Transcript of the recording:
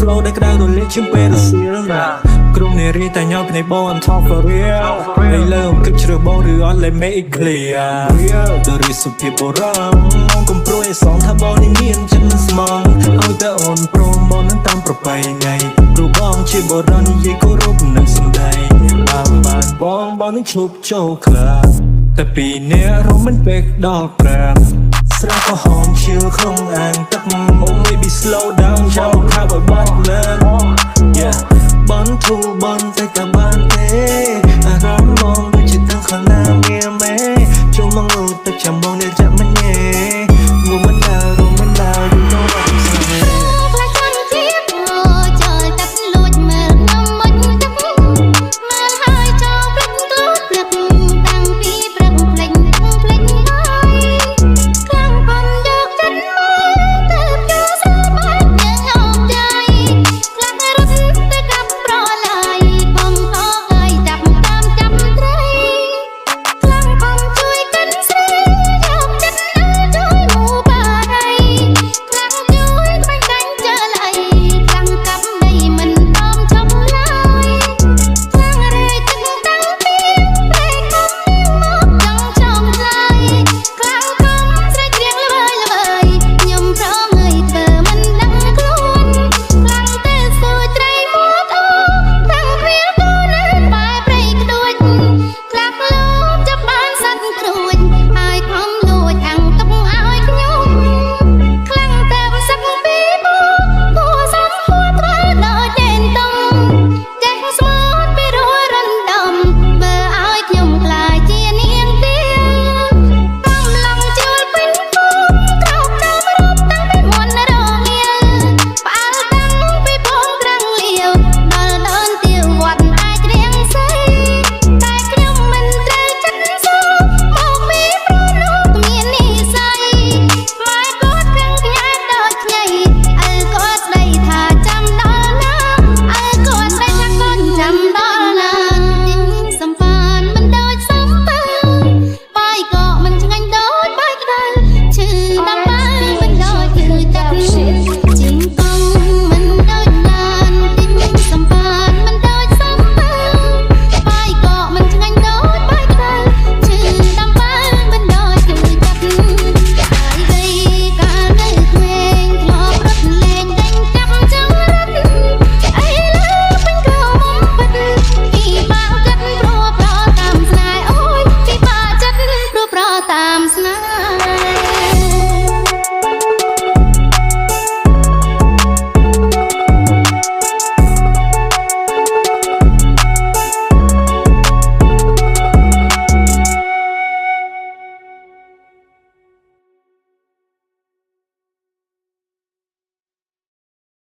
flow ได้ក្តៅរលាកជាងពេលរសៀលណាក្រុមនារីតែញ៉ោភ្នែកបង I'm talk for real ឯលើគិតជ្រើបោឬអត់ let make it clear real ទៅរីសុភាពបុរាណមកកំព្រួយឲ្យសងថាបងនេះមានចិត្តស្មងឲ្យតែអូនព្រមបងនឹងតាមប្រពៃណីព្រោះបងជាបុរាណនិយាយគោរពនឹងសម្ដីបានបងនឹងឈប់ចូលក្លាតែពីនេះរំមិនពេកដល់ប្រាំស្រាក៏ហមឈៀលក្នុងអាងទឹក Oh maybe slow down ចាំថាបើបាត់ឡើង Yeah បានធូរបានតែក៏បានទេអារម្មណ៍មកដូចជាទាំងខាងណាមានមេចូលមកងើទឹកចាំបងនេះ